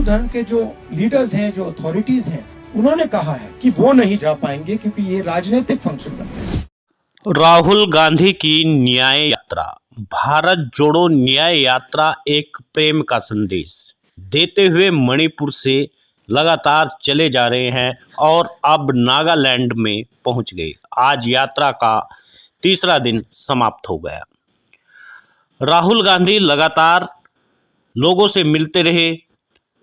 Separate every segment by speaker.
Speaker 1: धर्म के जो लीडर्स हैं, जो अथॉरिटीज हैं, उन्होंने कहा है कि वो नहीं जा पाएंगे क्योंकि ये राजनीतिक फंक्शन बनते हैं।
Speaker 2: राहुल गांधी की न्याय यात्रा, भारत जोड़ो न्याय यात्रा एक प्रेम का संदेश देते हुए मणिपुर से लगातार चले जा रहे हैं और अब नागालैंड में पहुंच गए। आज यात्रा का तीसरा दिन समाप्त हो गया। राहुल गांधी लगातार लोगों से मिलते रहे,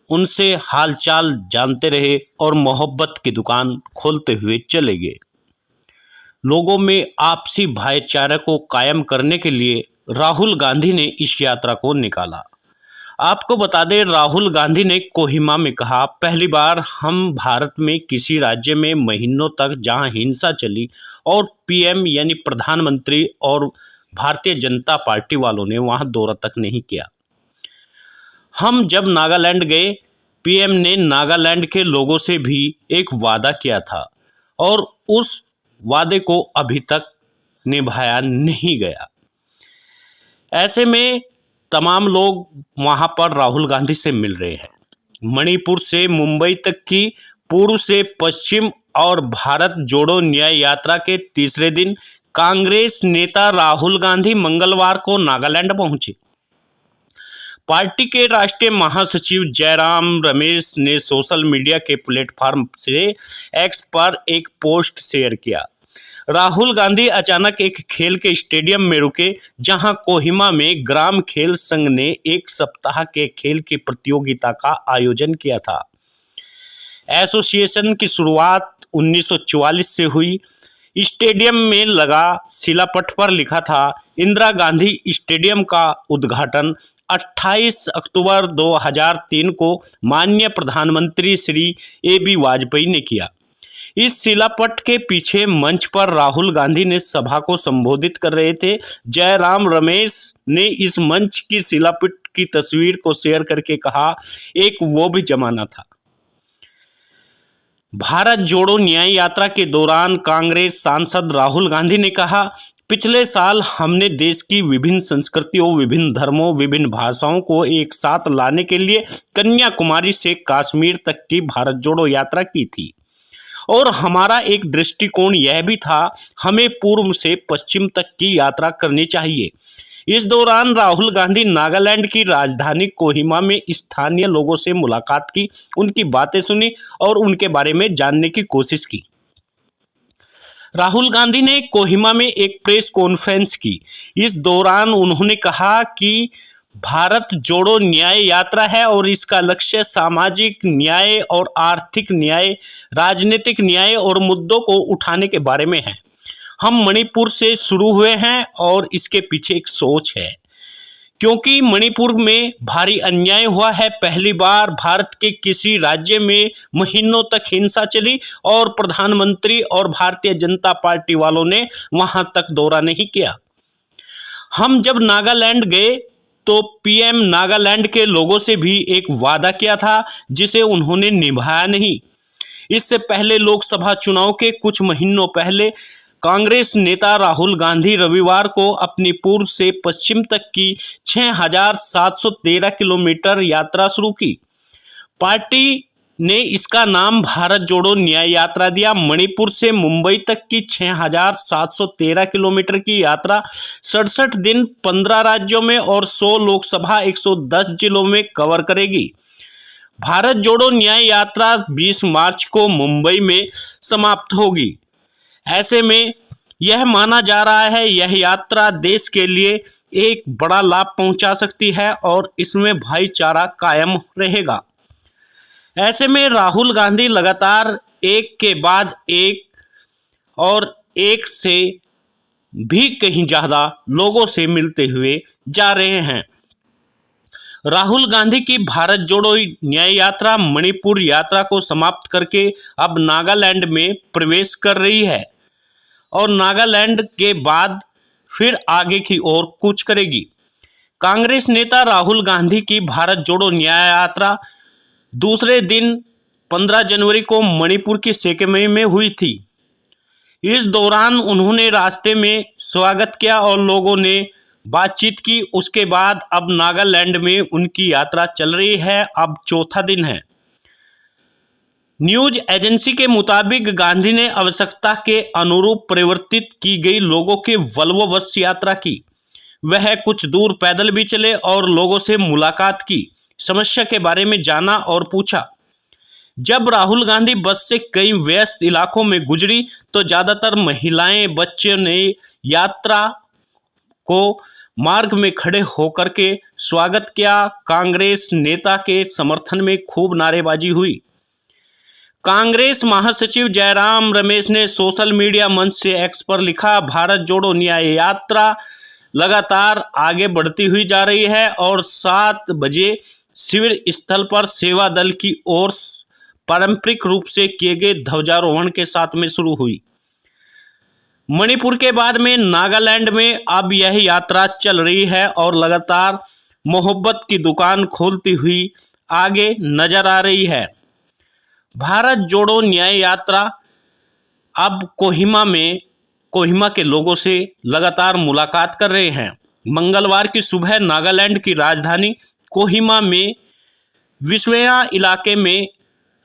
Speaker 2: उनसे हालचाल जानते रहे और मोहब्बत की दुकान खोलते हुए चले गए। लोगों में आपसी भाईचारे को कायम करने के लिए राहुल गांधी ने इस यात्रा को निकाला। आपको बता दें, राहुल गांधी ने कोहिमा में कहा, पहली बार हम भारत में किसी राज्य में महीनों तक जहां हिंसा चली और पीएम यानी प्रधानमंत्री और भारतीय जनता पार्टी वालों ने वहां दौरा तक नहीं किया। हम जब नागालैंड गए, पीएम ने नागालैंड के लोगों से भी एक वादा किया था और उस वादे को अभी तक निभाया नहीं गया। ऐसे में तमाम लोग वहां पर राहुल गांधी से मिल रहे हैं। मणिपुर से मुंबई तक की पूर्व से पश्चिम और भारत जोड़ो न्याय यात्रा के तीसरे दिन कांग्रेस नेता राहुल गांधी मंगलवार को नागालैंड पहुंचे। पार्टी के राष्ट्रीय महासचिव जयराम रमेश ने सोशल मीडिया के प्लेटफॉर्म से एक्स पर एक पोस्ट शेयर किया। राहुल गांधी अचानक एक खेल के स्टेडियम में रुके, जहां कोहिमा में ग्राम खेल संघ ने एक सप्ताह के खेल की प्रतियोगिता का आयोजन किया था। एसोसिएशन की शुरुआत 1944 से हुई। स्टेडियम में लगा शिलापट पर लिखा था, इंदिरा गांधी स्टेडियम का उद्घाटन 28 अक्टूबर 2003 को माननीय प्रधानमंत्री श्री AB वाजपेयी ने किया। इस शिलापट के पीछे मंच पर राहुल गांधी ने सभा को संबोधित कर रहे थे। जयराम रमेश ने इस मंच की शिलापट की तस्वीर को शेयर करके कहा, एक वो भी जमाना था। भारत जोड़ो न्याय यात्रा के दौरान कांग्रेस सांसद राहुल गांधी ने कहा, पिछले साल हमने देश की विभिन्न संस्कृतियों, विभिन्न धर्मों, विभिन्न भाषाओं को एक साथ लाने के लिए कन्याकुमारी से कश्मीर तक की भारत जोड़ो यात्रा की थी और हमारा एक दृष्टिकोण यह भी था, हमें पूर्व से पश्चिम तक की यात्रा करनी चाहिए। इस दौरान राहुल गांधी नागालैंड की राजधानी कोहिमा में स्थानीय लोगों से मुलाकात की, उनकी बातें सुनी और उनके बारे में जानने की कोशिश की। राहुल गांधी ने कोहिमा में एक प्रेस कॉन्फ्रेंस की। इस दौरान उन्होंने कहा कि भारत जोड़ो न्याय यात्रा है और इसका लक्ष्य सामाजिक न्याय और आर्थिक न्याय, राजनीतिक न्याय और मुद्दों को उठाने के बारे में है। हम मणिपुर से शुरू हुए हैं और इसके पीछे एक सोच है, क्योंकि मणिपुर में भारी अन्याय हुआ है। पहली बार भारत के किसी राज्य में महीनों तक हिंसा चली और प्रधानमंत्री और भारतीय जनता पार्टी वालों ने वहां तक दौरा नहीं किया। हम जब नागालैंड गए तो पीएम नागालैंड के लोगों से भी एक वादा किया था, जिसे उन्होंने निभाया नहीं। इससे पहले लोकसभा चुनाव के कुछ महीनों पहले कांग्रेस नेता राहुल गांधी रविवार को अपनी पूर्व से पश्चिम तक की 6,713 किलोमीटर यात्रा शुरू की। पार्टी ने इसका नाम भारत जोड़ो न्याय यात्रा दिया। मणिपुर से मुंबई तक की 6,713 किलोमीटर की यात्रा 67 दिन 15 राज्यों में और 100 लोकसभा 110 जिलों में कवर करेगी। भारत जोड़ो न्याय यात्रा 20 मार्च को मुंबई में समाप्त होगी। ऐसे में यह माना जा रहा है यह यात्रा देश के लिए एक बड़ा लाभ पहुंचा सकती है और इसमें भाईचारा कायम रहेगा। ऐसे में राहुल गांधी लगातार एक के बाद एक और एक से भी कहीं ज़्यादा लोगों से मिलते हुए जा रहे हैं। राहुल गांधी की भारत जोड़ो न्याय यात्रा मणिपुर यात्रा को समाप्त करके अब नागालैंड में प्रवेश कर रही है और नागालैंड के बाद फिर आगे की ओर कूच करेगी। कांग्रेस नेता राहुल गांधी की भारत जोड़ो न्याय यात्रा दूसरे दिन 15 जनवरी को मणिपुर की सेकेमे में हुई थी। इस दौरान उन्होंने रास्ते में स्वागत किया और लोगों ने बातचीत की। उसके बाद अब नागालैंड में उनकी यात्रा चल रही है, अब चौथा दिन है। न्यूज एजेंसी के मुताबिक गांधी ने आवश्यकता के अनुरूप परिवर्तित की गई लोगों के वॉल्वो बस यात्रा की। वह कुछ दूर पैदल भी चले और लोगों से मुलाकात की, समस्या के बारे में जाना और पूछा। जब राहुल गांधी बस से कई व्यस्त इलाकों में गुजरी तो ज्यादातर महिलाएं, बच्चों ने यात्रा को मार्ग में खड़े होकर के स्वागत किया। कांग्रेस नेता के समर्थन में खूब नारेबाजी हुई। कांग्रेस महासचिव जयराम रमेश ने सोशल मीडिया मंच से एक्स पर लिखा, भारत जोड़ो न्याय यात्रा लगातार आगे बढ़ती हुई जा रही है और 7 बजे शिविर स्थल पर सेवा दल की ओर पारंपरिक रूप से किए गए ध्वजारोहण के साथ में शुरू हुई। मणिपुर के बाद में नागालैंड में अब यह यात्रा चल रही है और लगातार मोहब्बत की दुकान खोलती हुई आगे नजर आ रही है। भारत जोड़ो न्याय यात्रा अब कोहिमा के लोगों से लगातार मुलाकात कर रहे हैं। मंगलवार की सुबह नागालैंड की राजधानी कोहिमा में विस्वेया इलाके में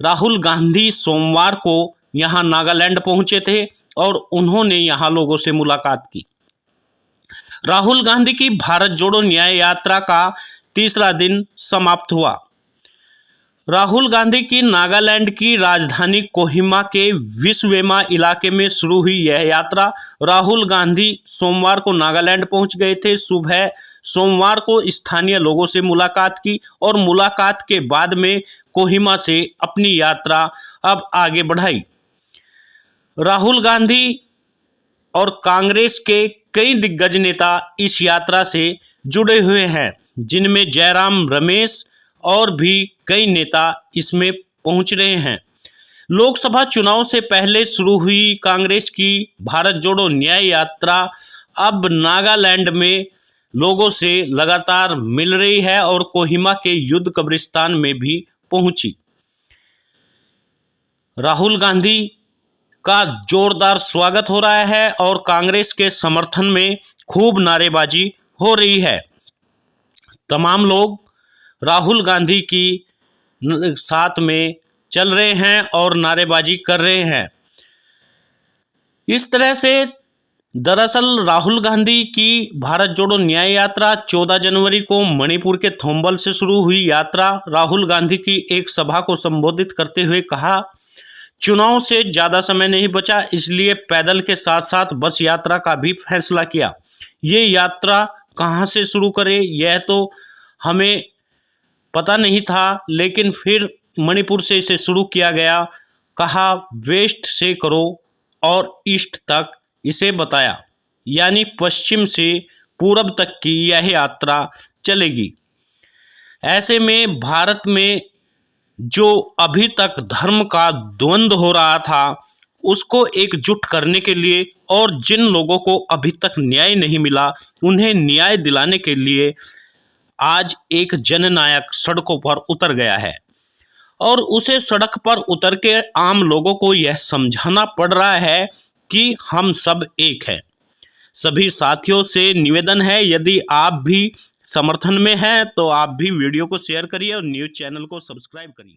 Speaker 2: राहुल गांधी सोमवार को यहां नागालैंड पहुंचे थे और उन्होंने यहां लोगों से मुलाकात की। राहुल गांधी की भारत जोड़ो न्याय यात्रा का तीसरा दिन समाप्त हुआ। राहुल गांधी की नागालैंड की राजधानी कोहिमा के विस्वेमा इलाके में शुरू हुई यह यात्रा। राहुल गांधी सोमवार को नागालैंड पहुंच गए थे। सुबह सोमवार को स्थानीय लोगों से मुलाकात की और मुलाकात के बाद में कोहिमा से अपनी यात्रा अब आगे बढ़ाई। राहुल गांधी और कांग्रेस के कई दिग्गज नेता इस यात्रा से जुड़े हुए हैं, जिनमें जयराम रमेश और भी कई नेता इसमें पहुंच रहे हैं। लोकसभा चुनाव से पहले शुरू हुई कांग्रेस की भारत जोड़ो न्याय यात्रा अब नागालैंड में लोगों से लगातार मिल रही है और कोहिमा के युद्ध कब्रिस्तान में भी पहुंची। राहुल गांधी का जोरदार स्वागत हो रहा है और कांग्रेस के समर्थन में खूब नारेबाजी हो रही है। तमाम लोग राहुल गांधी की साथ में चल रहे हैं और नारेबाजी कर रहे हैं। इस तरह से दरअसल राहुल गांधी की भारत जोड़ो न्याय यात्रा 14 जनवरी को मणिपुर के थोम्बल से शुरू हुई यात्रा। राहुल गांधी की एक सभा को संबोधित करते हुए कहा, चुनाव से ज़्यादा समय नहीं बचा, इसलिए पैदल के साथ साथ बस यात्रा का भी फैसला किया। ये यात्रा कहाँ से शुरू करें यह तो हमें पता नहीं था, लेकिन फिर मणिपुर से इसे शुरू किया गया। कहा वेस्ट से करो और ईस्ट तक इसे बताया, यानी पश्चिम से पूरब तक की यह यात्रा चलेगी। ऐसे में भारत में जो अभी तक धर्म का द्वंद्व हो रहा था उसको एकजुट करने के लिए और जिन लोगों को अभी तक न्याय नहीं मिला उन्हें न्याय दिलाने के लिए आज एक जननायक सड़कों पर उतर गया है और उसे सड़क पर उतर के आम लोगों को यह समझाना पड़ रहा है कि हम सब एक हैं। सभी साथियों से निवेदन है, यदि आप भी समर्थन में हैं तो आप भी वीडियो को शेयर करिए और न्यूज़ चैनल को सब्सक्राइब करिए।